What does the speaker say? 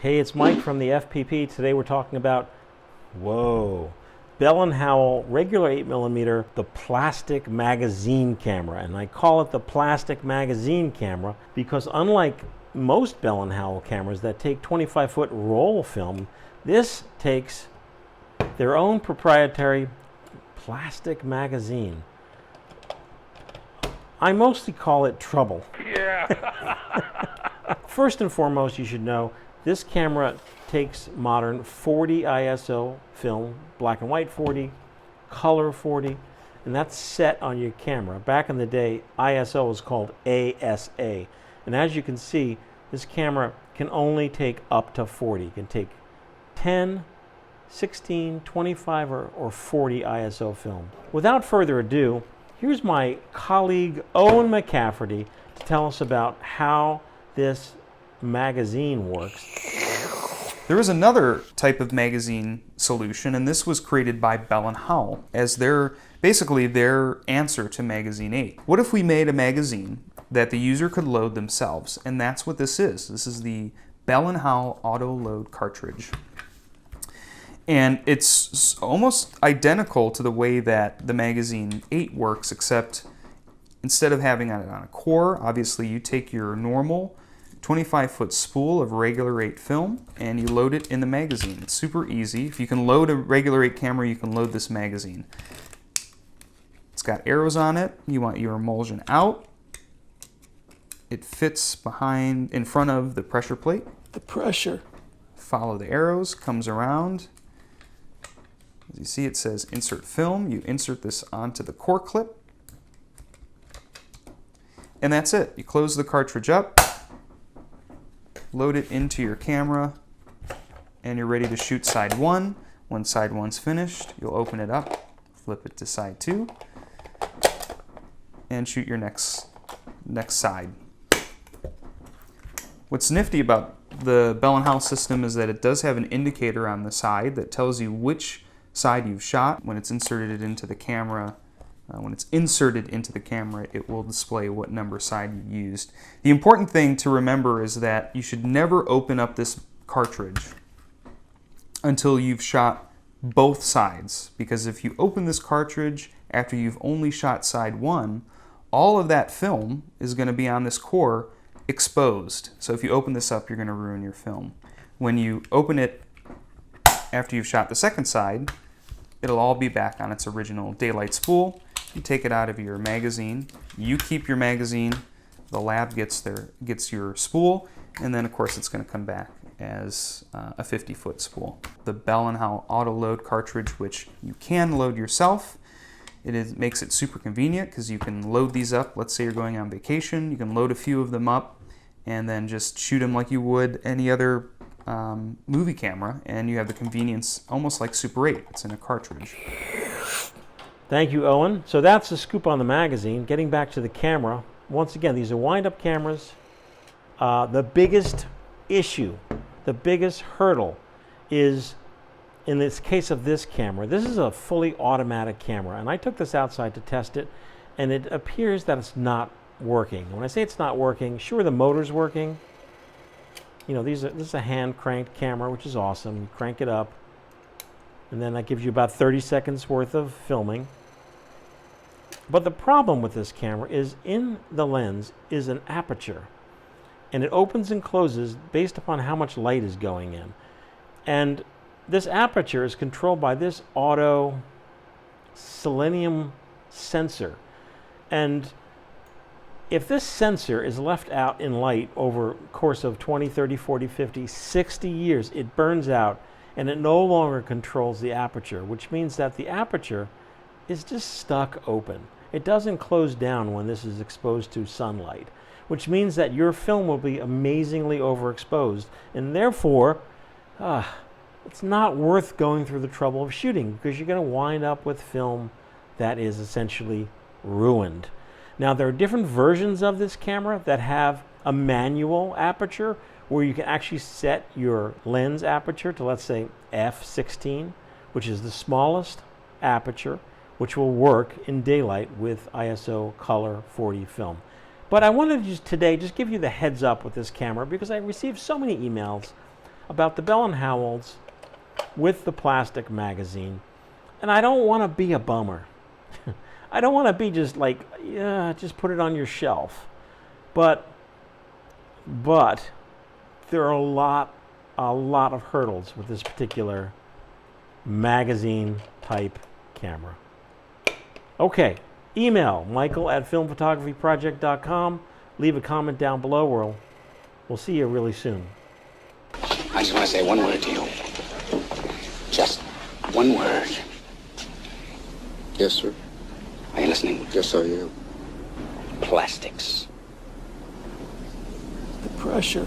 Hey, it's Mike from the FPP. Today we're talking about, whoa, Bell & Howell regular 8mm, the plastic magazine camera. And I call it the plastic magazine camera because unlike most Bell & Howell cameras that take 25-foot roll film, this takes their own proprietary plastic magazine. I mostly call it trouble. Yeah. First and foremost, you should know this camera takes modern 40 ISO film, black and white 40, color 40, and that's set on your camera. Back in the day, ISO was called ASA. And as you can see, this camera can only take up to 40. It can take 10, 16, 25, or 40 ISO film. Without further ado, here's my colleague Owen McCafferty to tell us about how this magazine works. There is another type of magazine solution, and this was created by Bell & Howell as basically their answer to Magazine 8. What if we made a magazine that the user could load themselves? And that's what this is. This is the Bell & Howell Auto Load cartridge. And it's almost identical to the way that the Magazine 8 works, except instead of having it on a core, obviously you take your normal 25-foot spool of regular 8 film and you load it in the magazine. It's super easy. If you can load a regular 8 camera, you can load this magazine. It's got arrows on it. You want your emulsion out. It fits in front of the pressure plate. The pressure. Follow the arrows, comes around. As you see, it says insert film. You insert this onto the core clip. And that's it. You close the cartridge up, load it into your camera, and you're ready to shoot side 1. When side 1's finished, you'll open it up, flip it to side 2, and shoot your next side. What's nifty about the Bell & Howell system is that it does have an indicator on the side that tells you which side you've shot. When it's inserted into the camera, it will display what number side you used. The important thing to remember is that you should never open up this cartridge until you've shot both sides, because if you open this cartridge after you've only shot side 1, all of that film is going to be on this core exposed. So if you open this up, you're going to ruin your film. When you open it after you've shot the second side, it'll all be back on its original daylight spool. You take it out of your magazine, you keep your magazine, the lab gets your spool, and then of course it's going to come back as a 50-foot spool. The Bell & Howell Auto Load cartridge, which you can load yourself, makes it super convenient because you can load these up. Let's say you're going on vacation, you can load a few of them up and then just shoot them like you would any other movie camera, and you have the convenience almost like Super 8. It's in a cartridge. Thank you, Owen. So that's the scoop on the magazine. Getting back to the camera, once again, these are wind-up cameras. The biggest issue, the biggest hurdle is, in this case of this camera, this is a fully automatic camera, and I took this outside to test it, and it appears that it's not working. When I say it's not working, sure, the motor's working. You know, this is a hand-cranked camera, which is awesome. You crank it up, and then that gives you about 30 seconds worth of filming. But the problem with this camera is in the lens is an aperture, and it opens and closes based upon how much light is going in. And this aperture is controlled by this auto selenium sensor. And if this sensor is left out in light over a course of 20, 30, 40, 50, 60 years, it burns out and it no longer controls the aperture, which means that the aperture is just stuck open. It doesn't close down when this is exposed to sunlight, which means that your film will be amazingly overexposed, and therefore it's not worth going through the trouble of shooting, because you're going to wind up with film that is essentially ruined. Now, there are different versions of this camera that have a manual aperture where you can actually set your lens aperture to, let's say, f/16, which is the smallest aperture, which will work in daylight with ISO color 40 film. But I wanted to today just give you the heads up with this camera, because I received so many emails about the Bell & Howells with the plastic magazine. And I don't want to be a bummer. I don't want to be just like, yeah, just put it on your shelf. But there are a lot of hurdles with this particular magazine type camera. Okay, email michael@filmphotographyproject.com. Leave a comment down below. We'll see you really soon. I just want to say one word to you. Just one word. Yes, sir. Are you listening? Yes, I am. Plastics. The pressure.